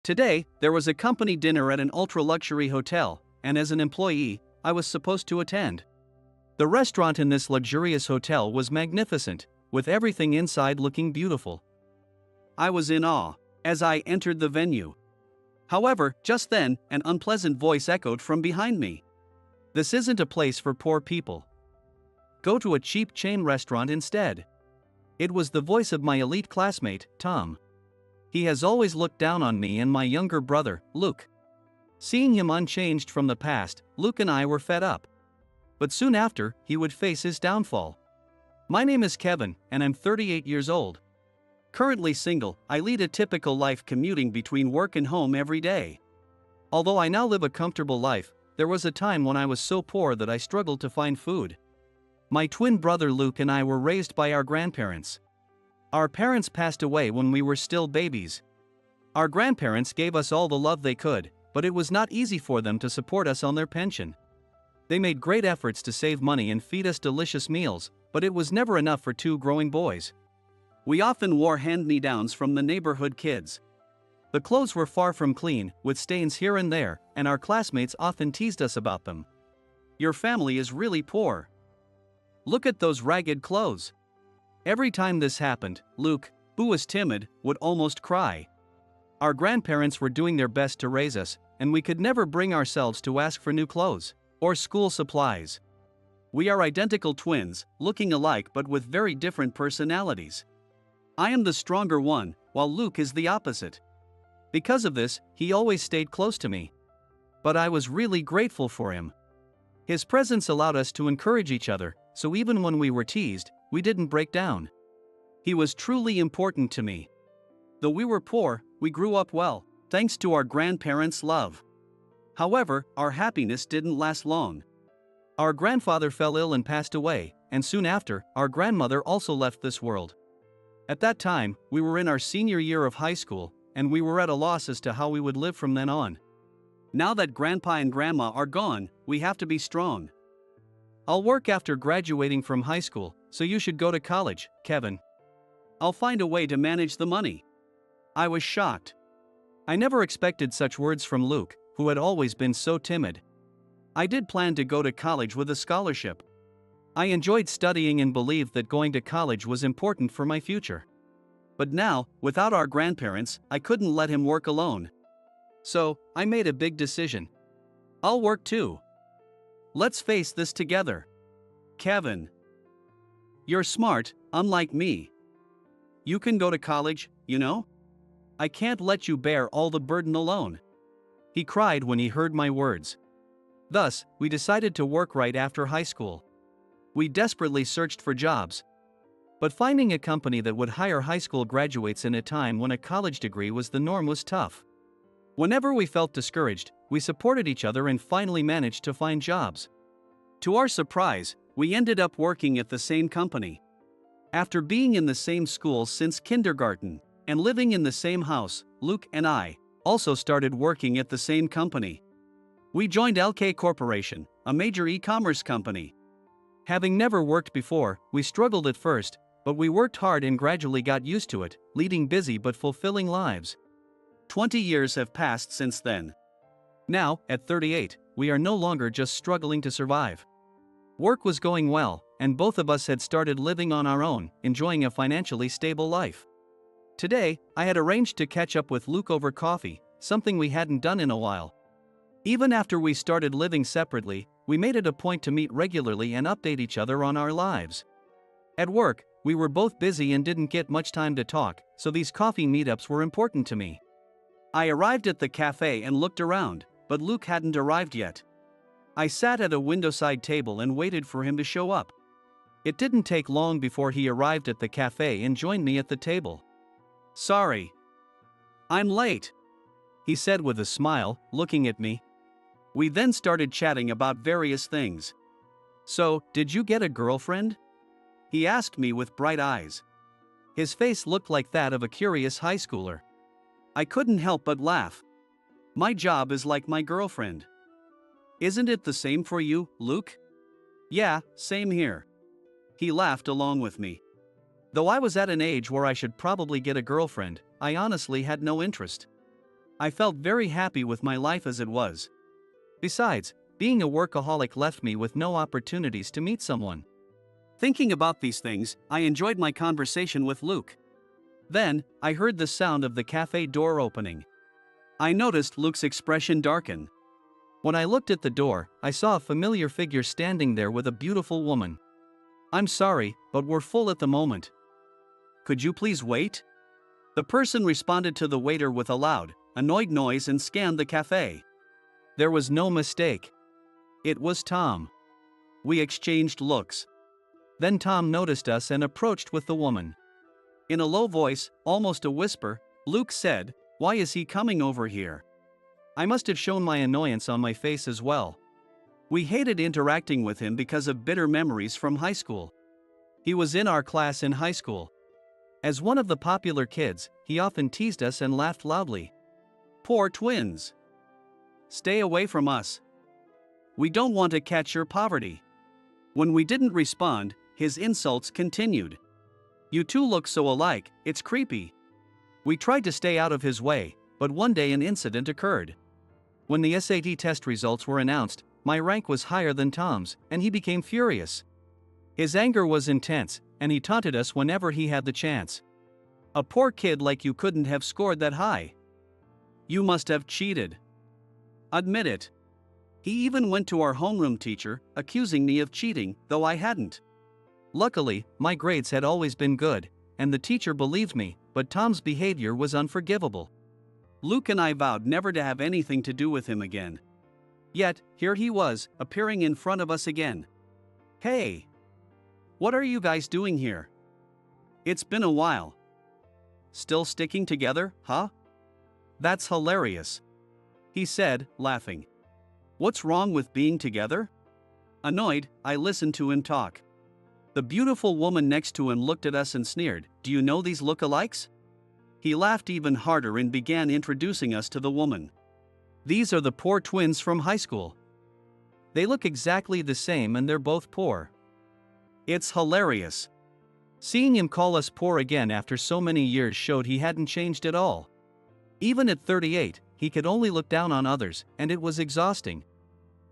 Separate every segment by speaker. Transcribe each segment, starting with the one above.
Speaker 1: Today, there was a company dinner at an ultra-luxury hotel, and as an employee, I was supposed to attend. The restaurant in this luxurious hotel was magnificent, with everything inside looking beautiful. I was in awe as I entered the venue. However, just then, an unpleasant voice echoed from behind me. "This isn't a place for poor people. Go to a cheap chain restaurant instead." It was the voice of my elite classmate, Tom. He has always looked down on me and my younger brother, Luke. Seeing him unchanged from the past, Luke and I were fed up. But soon after, he would face his downfall. My name is Kevin, and I'm 38 years old. Currently single, I lead a typical life commuting between work and home every day. Although I now live a comfortable life, there was a time when I was so poor that I struggled to find food. My twin brother Luke and I were raised by our grandparents. Our parents passed away when we were still babies. Our grandparents gave us all the love they could, but it was not easy for them to support us on their pension. They made great efforts to save money and feed us delicious meals, but it was never enough for two growing boys. We often wore hand-me-downs from the neighborhood kids. The clothes were far from clean, with stains here and there, and our classmates often teased us about them. "Your family is really poor. Look at those ragged clothes." Every time this happened, Luke, who was timid, would almost cry. Our grandparents were doing their best to raise us, and we could never bring ourselves to ask for new clothes or school supplies. We are identical twins, looking alike but with very different personalities. I am the stronger one, while Luke is the opposite. Because of this, he always stayed close to me. But I was really grateful for him. His presence allowed us to encourage each other, so even when we were teased, we didn't break down. He was truly important to me. Though we were poor, we grew up well, thanks to our grandparents' love. However, our happiness didn't last long. Our grandfather fell ill and passed away, and soon after, our grandmother also left this world. At that time, we were in our senior year of high school, and we were at a loss as to how we would live from then on. Now that Grandpa and Grandma are gone, we have to be strong. "I'll work after graduating from high school, so you should go to college, Kevin. I'll find a way to manage the money." I was shocked. I never expected such words from Luke, who had always been so timid. I did plan to go to college with a scholarship. I enjoyed studying and believed that going to college was important for my future. But now, without our grandparents, I couldn't let him work alone. So, I made a big decision. I'll work too. Let's face this together. Kevin. You're smart, unlike me. You can go to college, you know? I can't let you bear all the burden alone. He cried when he heard my words. Thus, we decided to work right after high school. We desperately searched for jobs. But finding a company that would hire high school graduates in a time when a college degree was the norm was tough. Whenever we felt discouraged, we supported each other and finally managed to find jobs. To our surprise, we ended up working at the same company. After being in the same school since kindergarten and living in the same house, Luke and I also started working at the same company. We joined LK Corporation, a major e-commerce company. Having never worked before, we struggled at first, but we worked hard and gradually got used to it, leading busy but fulfilling lives. 20 years have passed since then. Now, at 38, we are no longer just struggling to survive. Work was going well, and both of us had started living on our own, enjoying a financially stable life. Today, I had arranged to catch up with Luke over coffee, something we hadn't done in a while. Even after we started living separately, we made it a point to meet regularly and update each other on our lives. At work, we were both busy and didn't get much time to talk, so these coffee meetups were important to me. I arrived at the cafe and looked around, but Luke hadn't arrived yet. I sat at a windowside table and waited for him to show up. It didn't take long before he arrived at the cafe and joined me at the table. "Sorry. I'm late," he said with a smile, looking at me. We then started chatting about various things. "So, did you get a girlfriend?" he asked me with bright eyes. His face looked like that of a curious high schooler. I couldn't help but laugh. My job is like my girlfriend. Isn't it the same for you, Luke? Yeah, same here. He laughed along with me. Though I was at an age where I should probably get a girlfriend, I honestly had no interest. I felt very happy with my life as it was. Besides, being a workaholic left me with no opportunities to meet someone. Thinking about these things, I enjoyed my conversation with Luke. Then, I heard the sound of the cafe door opening. I noticed Luke's expression darken. When I looked at the door, I saw a familiar figure standing there with a beautiful woman. "I'm sorry, but we're full at the moment. Could you please wait?" The person responded to the waiter with a loud, annoyed noise and scanned the cafe. There was no mistake. It was Tom. We exchanged looks. Then Tom noticed us and approached with the woman. In a low voice, almost a whisper, Luke said, "Why is he coming over here?" I must have shown my annoyance on my face as well. We hated interacting with him because of bitter memories from high school. He was in our class in high school. As one of the popular kids, he often teased us and laughed loudly. Poor twins. Stay away from us. We don't want to catch your poverty. When we didn't respond, his insults continued. You two look so alike, it's creepy. We tried to stay out of his way, but one day an incident occurred. When the SAT test results were announced, my rank was higher than Tom's, and he became furious. His anger was intense, and he taunted us whenever he had the chance. A poor kid like you couldn't have scored that high. You must have cheated. Admit it. He even went to our homeroom teacher, accusing me of cheating, though I hadn't. Luckily, my grades had always been good, and the teacher believed me, but Tom's behavior was unforgivable. Luke and I vowed never to have anything to do with him again. Yet, here he was, appearing in front of us again. Hey! What are you guys doing here? It's been a while. Still sticking together, huh? That's hilarious. He said, laughing. What's wrong with being together? Annoyed, I listened to him talk. The beautiful woman next to him looked at us and sneered, "Do you know these look-alikes?" He laughed even harder and began introducing us to the woman. These are the poor twins from high school. They look exactly the same and they're both poor. It's hilarious. Seeing him call us poor again after so many years showed he hadn't changed at all. Even at 38, he could only look down on others, and it was exhausting.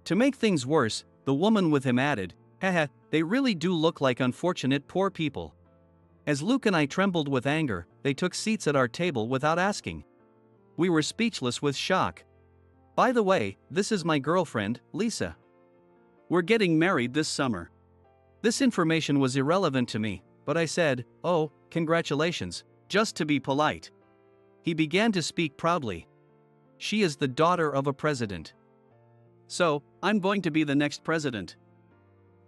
Speaker 1: To make things worse, the woman with him added, "Haha, they really do look like unfortunate poor people." As Luke and I trembled with anger, they took seats at our table without asking. We were speechless with shock. By the way, this is my girlfriend, Lisa. We're getting married this summer. This information was irrelevant to me, but I said, "Oh, congratulations," just to be polite. He began to speak proudly. She is the daughter of a president. So, I'm going to be the next president.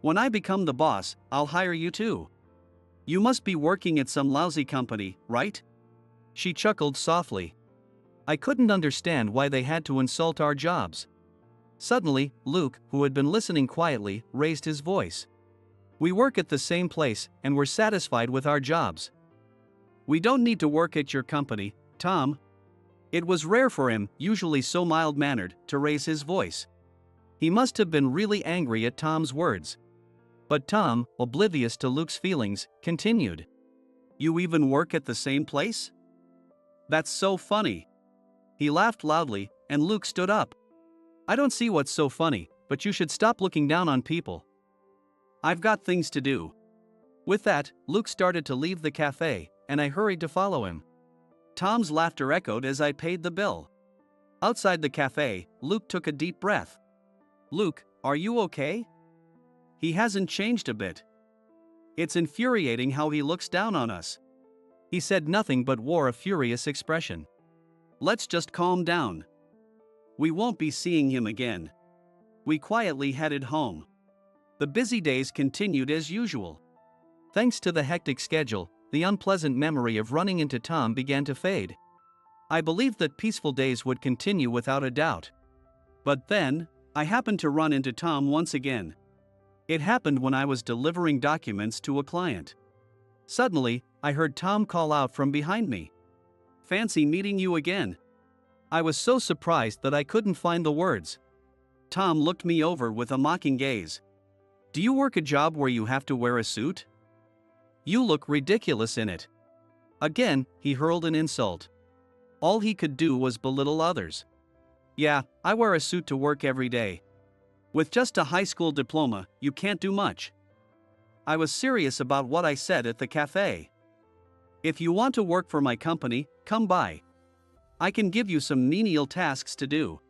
Speaker 1: When I become the boss, I'll hire you too. You must be working at some lousy company, right? She chuckled softly. I couldn't understand why they had to insult our jobs. Suddenly, Luke, who had been listening quietly, raised his voice. We work at the same place, and we're satisfied with our jobs. We don't need to work at your company, Tom. It was rare for him, usually so mild-mannered, to raise his voice. He must have been really angry at Tom's words. But Tom, oblivious to Luke's feelings, continued. You even work at the same place? That's so funny. He laughed loudly, and Luke stood up. I don't see what's so funny, but you should stop looking down on people. I've got things to do. With that, Luke started to leave the cafe, and I hurried to follow him. Tom's laughter echoed as I paid the bill. Outside the cafe, Luke took a deep breath. Luke, are you okay? He hasn't changed a bit. It's infuriating how he looks down on us. He said nothing but wore a furious expression. Let's just calm down. We won't be seeing him again. We quietly headed home. The busy days continued as usual. Thanks to the hectic schedule, the unpleasant memory of running into Tom began to fade. I believed that peaceful days would continue without a doubt. But then, I happened to run into Tom once again. It happened when I was delivering documents to a client. Suddenly, I heard Tom call out from behind me. Fancy meeting you again. I was so surprised that I couldn't find the words. Tom looked me over with a mocking gaze. Do you work a job where you have to wear a suit? You look ridiculous in it. Again, he hurled an insult. All he could do was belittle others. Yeah, I wear a suit to work every day. With just a high school diploma, you can't do much. I was serious about what I said at the cafe. If you want to work for my company, come by. I can give you some menial tasks to do.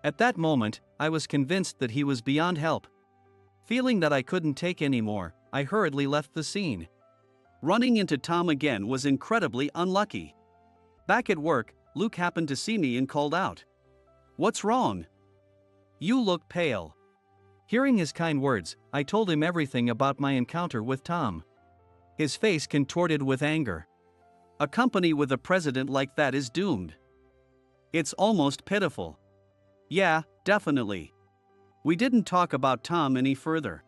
Speaker 1: At that moment, I was convinced that he was beyond help. Feeling that I couldn't take any more, I hurriedly left the scene. Running into Tom again was incredibly unlucky. Back at work, Luke happened to see me and called out, "What's wrong? You look pale." Hearing his kind words, I told him everything about my encounter with Tom. His face contorted with anger. A company with a president like that is doomed. It's almost pitiful. Yeah, definitely. We didn't talk about Tom any further.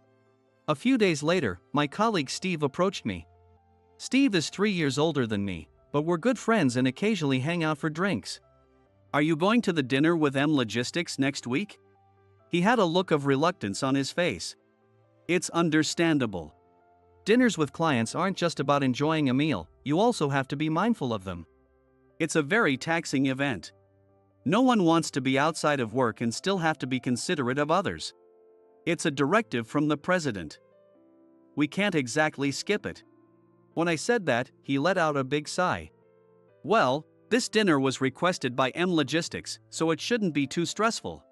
Speaker 1: A few days later, my colleague Steve approached me. Steve is 3 years older than me, but we're good friends and occasionally hang out for drinks. "Are you going to the dinner with M Logistics next week?" He had a look of reluctance on his face. It's understandable. Dinners with clients aren't just about enjoying a meal, you also have to be mindful of them. It's a very taxing event. No one wants to be outside of work and still have to be considerate of others. It's a directive from the president. We can't exactly skip it. When I said that, he let out a big sigh. Well, this dinner was requested by M Logistics, so it shouldn't be too stressful.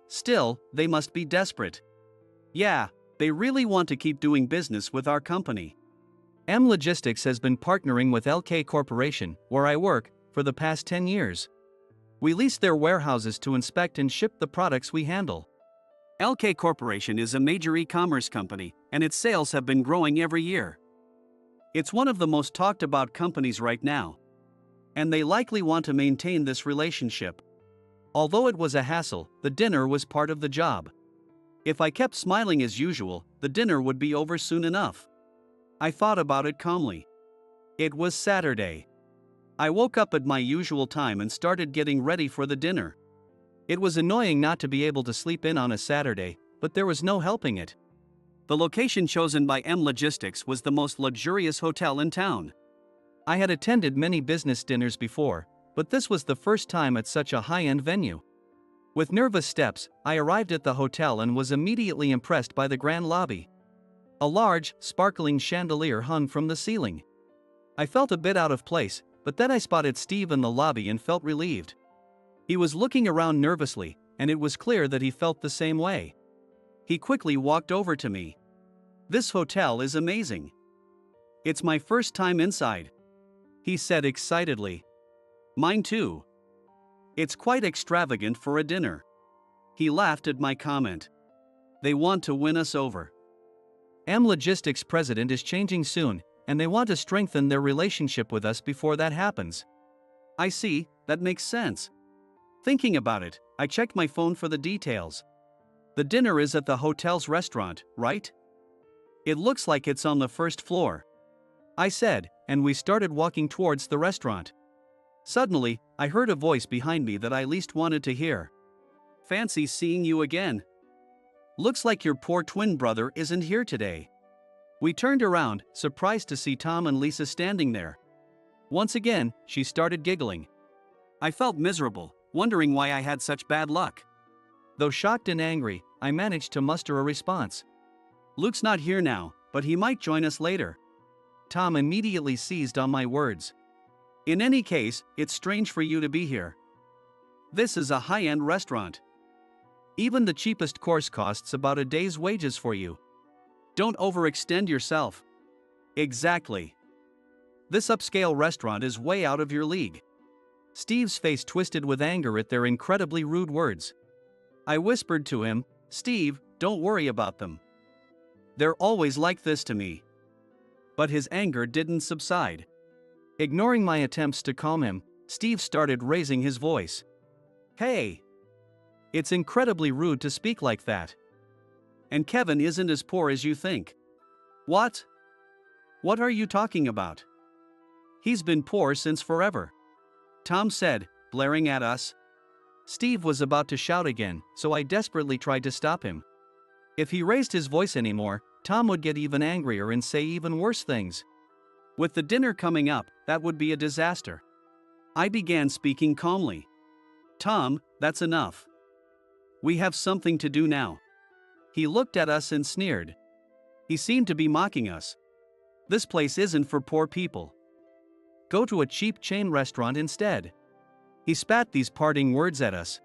Speaker 1: Still, they must be desperate. Yeah, they really want to keep doing business with our company. M Logistics has been partnering with LK Corporation, where I work, for the past 10 years. We lease their warehouses to inspect and ship the products we handle. LK Corporation is a major e-commerce company, and its sales have been growing every year. It's one of the most talked about companies right now. And they likely want to maintain this relationship. Although it was a hassle, the dinner was part of the job. If I kept smiling as usual, the dinner would be over soon enough. I thought about it calmly. It was Saturday. I woke up at my usual time and started getting ready for the dinner. It was annoying not to be able to sleep in on a Saturday, but there was no helping it. The location chosen by M Logistics was the most luxurious hotel in town. I had attended many business dinners before, but this was the first time at such a high-end venue. With nervous steps, I arrived at the hotel and was immediately impressed by the grand lobby. A large, sparkling chandelier hung from the ceiling. I felt a bit out of place, but then I spotted Steve in the lobby and felt relieved. He was looking around nervously, and it was clear that he felt the same way. He quickly walked over to me. "This hotel is amazing. It's my first time inside," he said excitedly. "Mine too. It's quite extravagant for a dinner." He laughed at my comment. They want to win us over. M Logistics president is changing soon, and they want to strengthen their relationship with us before that happens. I see, that makes sense. Thinking about it, I checked my phone for the details. The dinner is at the hotel's restaurant, right? It looks like it's on the first floor, I said, and we started walking towards the restaurant. Suddenly, I heard a voice behind me that I least wanted to hear. "Fancy seeing you again. Looks like your poor twin brother isn't here today." We turned around, surprised to see Tom and Lisa standing there. Once again, she started giggling. I felt miserable, wondering why I had such bad luck. Though shocked and angry, I managed to muster a response. "Luke's not here now, but he might join us later." Tom immediately seized on my words. "In any case, it's strange for you to be here. This is a high-end restaurant. Even the cheapest course costs about a day's wages for you. Don't overextend yourself." "Exactly. This upscale restaurant is way out of your league." Steve's face twisted with anger at their incredibly rude words. I whispered to him, "Steve, don't worry about them. They're always like this to me." But his anger didn't subside. Ignoring my attempts to calm him, Steve started raising his voice. "Hey! It's incredibly rude to speak like that. And Kevin isn't as poor as you think." "What? What are you talking about? He's been poor since forever," Tom said, blaring at us. Steve was about to shout again, so I desperately tried to stop him. If he raised his voice anymore, Tom would get even angrier and say even worse things. With the dinner coming up, that would be a disaster. I began speaking calmly. Tom, that's enough. We have something to do now. He looked at us and sneered. He seemed to be mocking us. This place isn't for poor people. Go to a cheap chain restaurant instead. He spat these parting words at us.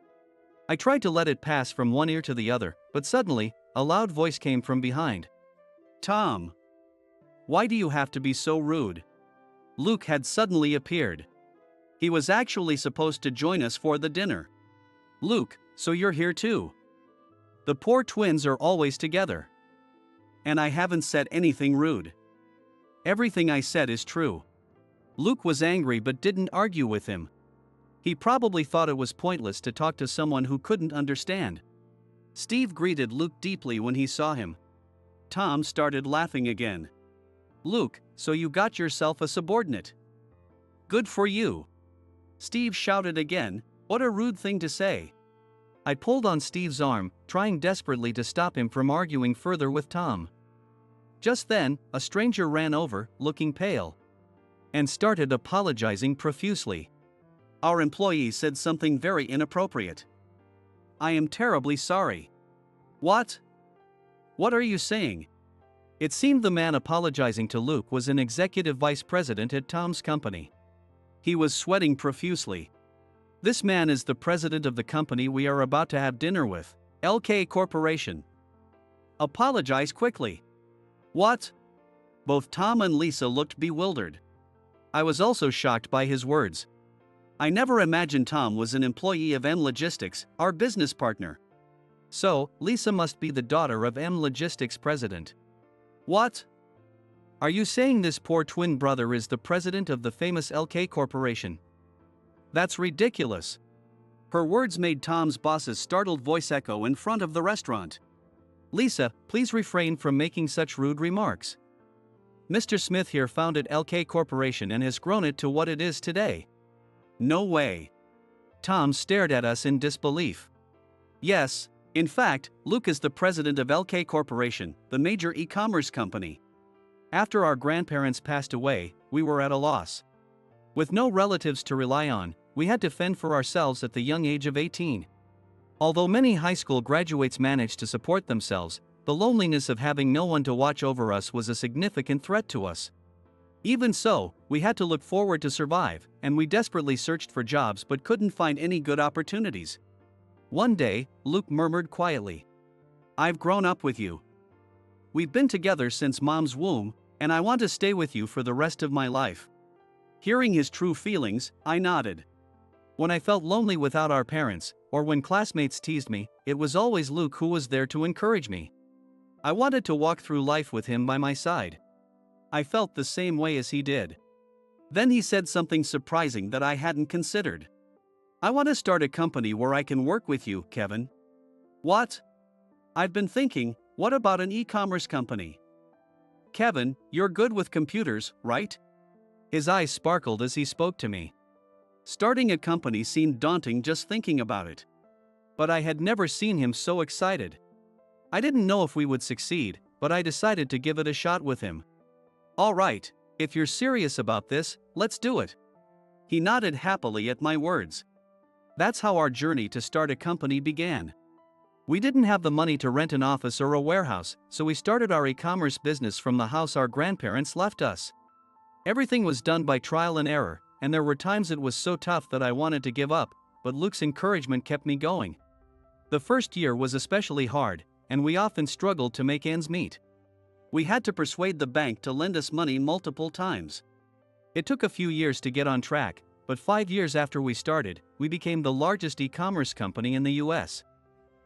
Speaker 1: I tried to let it pass from one ear to the other, but suddenly, a loud voice came from behind. Tom! Why do you have to be so rude? Luke had suddenly appeared. He was actually supposed to join us for the dinner. Luke, so you're here too? The poor twins are always together. And I haven't said anything rude. Everything I said is true. Luke was angry but didn't argue with him. He probably thought it was pointless to talk to someone who couldn't understand. Steve greeted Luke deeply when he saw him. Tom started laughing again. Luke, so you got yourself a subordinate. Good for you. Steve shouted again, what a rude thing to say. I pulled on Steve's arm, trying desperately to stop him from arguing further with Tom. Just then, a stranger ran over, looking pale, and started apologizing profusely. Our employee said something very inappropriate. I am terribly sorry. What? What are you saying? It seemed the man apologizing to Luke was an executive vice president at Tom's company. He was sweating profusely. This man is the president of the company we are about to have dinner with, LK Corporation. Apologize quickly. What? Both Tom and Lisa looked bewildered. I was also shocked by his words. I never imagined Tom was an employee of M Logistics, our business partner. So, Lisa must be the daughter of M Logistics president. What? Are you saying this poor twin brother is the president of the famous LK Corporation? That's ridiculous. Her words made Tom's boss's startled voice echo in front of the restaurant. Lisa, please refrain from making such rude remarks. Mr. Smith here founded LK Corporation and has grown it to what it is today. No way. Tom stared at us in disbelief. Yes, in fact, Luke is the president of LK Corporation, the major e-commerce company. After our grandparents passed away, we were at a loss. With no relatives to rely on, we had to fend for ourselves at the young age of 18. Although many high school graduates managed to support themselves, the loneliness of having no one to watch over us was a significant threat to us. Even so, we had to look forward to survive, and we desperately searched for jobs but couldn't find any good opportunities. One day, Luke murmured quietly, I've grown up with you. We've been together since Mom's womb, and I want to stay with you for the rest of my life. Hearing his true feelings, I nodded. When I felt lonely without our parents, or when classmates teased me, it was always Luke who was there to encourage me. I wanted to walk through life with him by my side. I felt the same way as he did. Then he said something surprising that I hadn't considered. I want to start a company where I can work with you, Kevin. What? I've been thinking, what about an e-commerce company? Kevin, you're good with computers, right? His eyes sparkled as he spoke to me. Starting a company seemed daunting just thinking about it. But I had never seen him so excited. I didn't know if we would succeed, but I decided to give it a shot with him. All right, if you're serious about this, let's do it. He nodded happily at my words. That's how our journey to start a company began. We didn't have the money to rent an office or a warehouse, so we started our e-commerce business from the house our grandparents left us. Everything was done by trial and error, and there were times it was so tough that I wanted to give up, but Luke's encouragement kept me going. The first year was especially hard, and we often struggled to make ends meet. We had to persuade the bank to lend us money multiple times. It took a few years to get on track, but 5 years after we started, we became the largest e-commerce company in the US.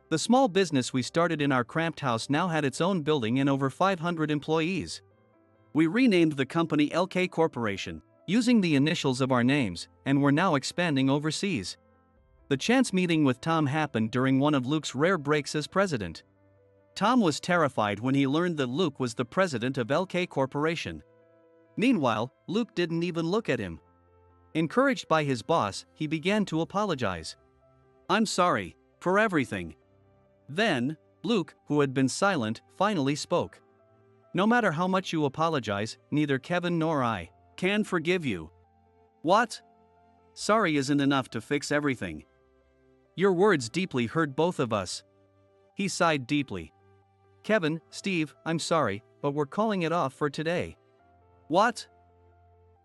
Speaker 1: The small business we started in our cramped house now had its own building and over 500 employees. We renamed the company LK Corporation, using the initials of our names, and we're now expanding overseas. The chance meeting with Tom happened during one of Luke's rare breaks as president. Tom was terrified when he learned that Luke was the president of LK Corporation. Meanwhile, Luke didn't even look at him. Encouraged by his boss, he began to apologize. I'm sorry for everything. Then, Luke, who had been silent, finally spoke. No matter how much you apologize, neither Kevin nor I can forgive you. What? Sorry isn't enough to fix everything. Your words deeply hurt both of us. He sighed deeply. Kevin, Steve, I'm sorry, but we're calling it off for today. What?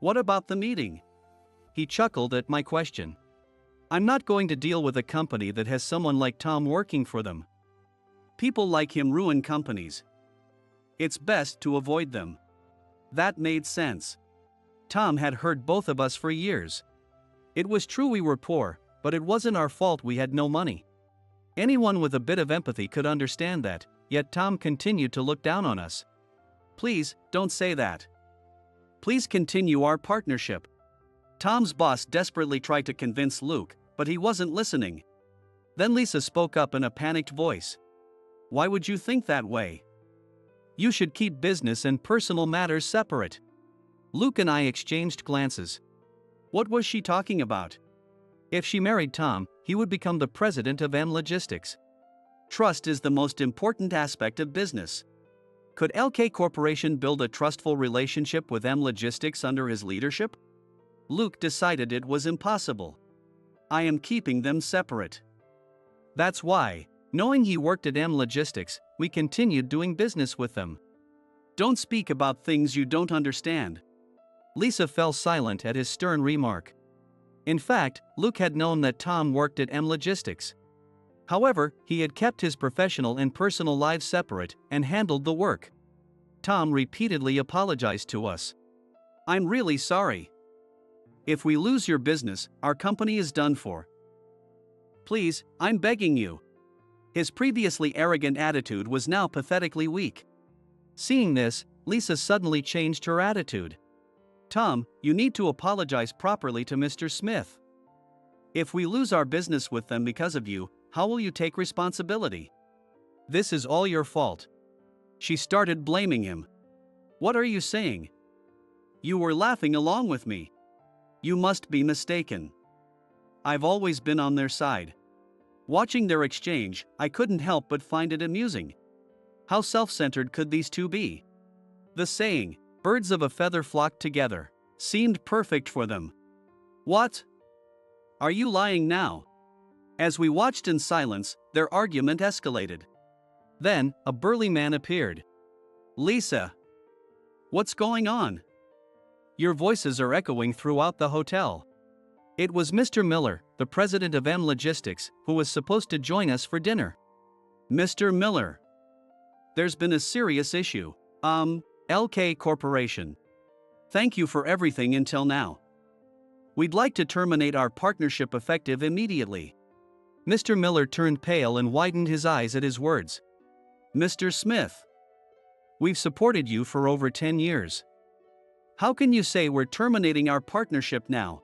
Speaker 1: What about the meeting? He chuckled at my question. I'm not going to deal with a company that has someone like Tom working for them. People like him ruin companies. It's best to avoid them. That made sense. Tom had hurt both of us for years. It was true we were poor, but it wasn't our fault we had no money. Anyone with a bit of empathy could understand that, yet Tom continued to look down on us. Please, don't say that. Please continue our partnership. Tom's boss desperately tried to convince Luke, but he wasn't listening. Then Lisa spoke up in a panicked voice. Why would you think that way? You should keep business and personal matters separate. Luke and I exchanged glances. What was she talking about? If she married Tom, he would become the president of M Logistics. Trust is the most important aspect of business. Could LK Corporation build a trustful relationship with M Logistics under his leadership? Luke decided it was impossible. I am keeping them separate. That's why, knowing he worked at M Logistics, we continued doing business with them. Don't speak about things you don't understand. Lisa fell silent at his stern remark. In fact, Luke had known that Tom worked at M Logistics. However, he had kept his professional and personal lives separate and handled the work. Tom repeatedly apologized to us. I'm really sorry. If we lose your business, our company is done for. Please, I'm begging you. His previously arrogant attitude was now pathetically weak. Seeing this, Lisa suddenly changed her attitude. Tom, you need to apologize properly to Mr. Smith. If we lose our business with them because of you, how will you take responsibility? This is all your fault. She started blaming him. What are you saying? You were laughing along with me. You must be mistaken. I've always been on their side. Watching their exchange, I couldn't help but find it amusing. How self-centered could these two be? The saying, birds of a feather flock together, seemed perfect for them. What? Are you lying now? As we watched in silence, their argument escalated. Then, a burly man appeared. Lisa. What's going on? Your voices are echoing throughout the hotel. It was Mr. Miller, the president of M Logistics, who was supposed to join us for dinner. Mr. Miller. There's been a serious issue. LK Corporation. Thank you for everything until now. We'd like to terminate our partnership effective immediately. Mr. Miller turned pale and widened his eyes at his words. Mr. Smith. We've supported you for over 10 years. How can you say we're terminating our partnership now?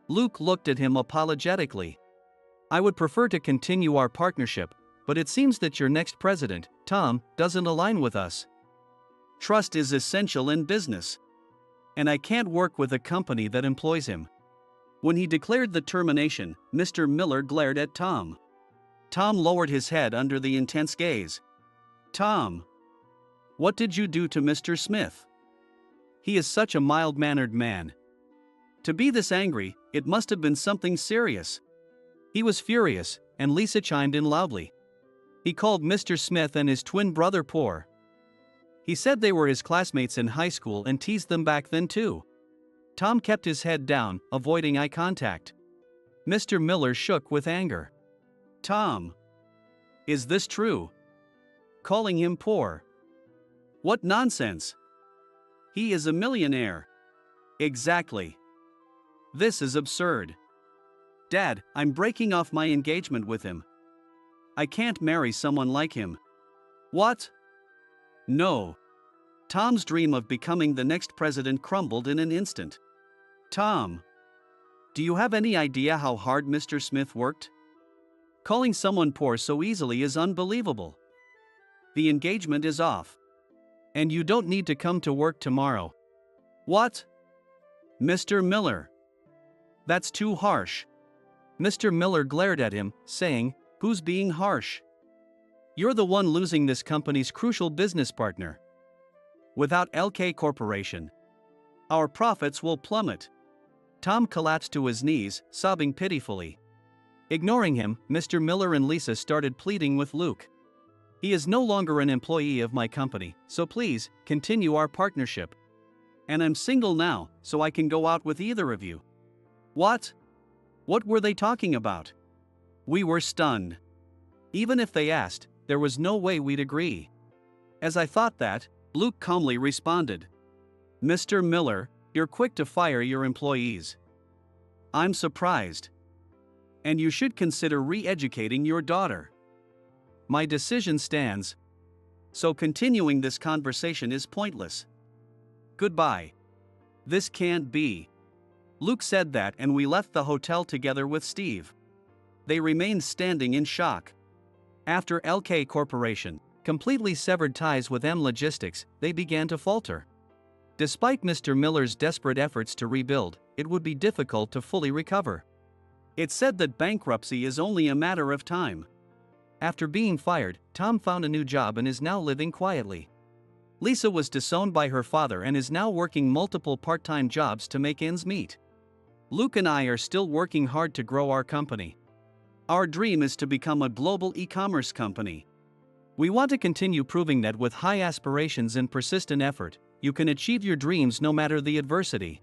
Speaker 1: Luke looked at him apologetically. I would prefer to continue our partnership, but it seems that your next president, Tom, doesn't align with us. Trust is essential in business. And I can't work with a company that employs him. When he declared the termination, Mr. Miller glared at Tom. Tom lowered his head under the intense gaze. Tom. What did you do to Mr. Smith? He is such a mild-mannered man. To be this angry, it must have been something serious. He was furious, and Lisa chimed in loudly. He called Mr. Smith and his twin brother poor. He said they were his classmates in high school and teased them back then too. Tom kept his head down, avoiding eye contact. Mr. Miller shook with anger. Tom. Is this true? Calling him poor? What nonsense! He is a millionaire. Exactly. This is absurd. Dad, I'm breaking off my engagement with him. I can't marry someone like him. What? No. Tom's dream of becoming the next president crumbled in an instant. Tom. Do you have any idea how hard Mr. Smith worked? Calling someone poor so easily is unbelievable. The engagement is off. And you don't need to come to work tomorrow. What? Mr. Miller. That's too harsh. Mr. Miller glared at him, saying, Who's being harsh? You're the one losing this company's crucial business partner. Without LK Corporation, our profits will plummet. Tom collapsed to his knees, sobbing pitifully. Ignoring him, Mr. Miller and Lisa started pleading with Luke. He is no longer an employee of my company, so please, continue our partnership. And I'm single now, so I can go out with either of you. What? What were they talking about? We were stunned. Even if they asked, there was no way we'd agree. As I thought that, Luke calmly responded. Mr. Miller, you're quick to fire your employees. I'm surprised. And you should consider re-educating your daughter. My decision stands. So continuing this conversation is pointless. Goodbye. This can't be. Luke said that, and we left the hotel together with Steve. They remained standing in shock. After LK Corporation completely severed ties with M Logistics, they began to falter. Despite Mr. Miller's desperate efforts to rebuild, it would be difficult to fully recover. It's said that bankruptcy is only a matter of time. After being fired, Tom found a new job and is now living quietly. Lisa was disowned by her father and is now working multiple part-time jobs to make ends meet. Luke and I are still working hard to grow our company. Our dream is to become a global e-commerce company. We want to continue proving that with high aspirations and persistent effort, you can achieve your dreams no matter the adversity.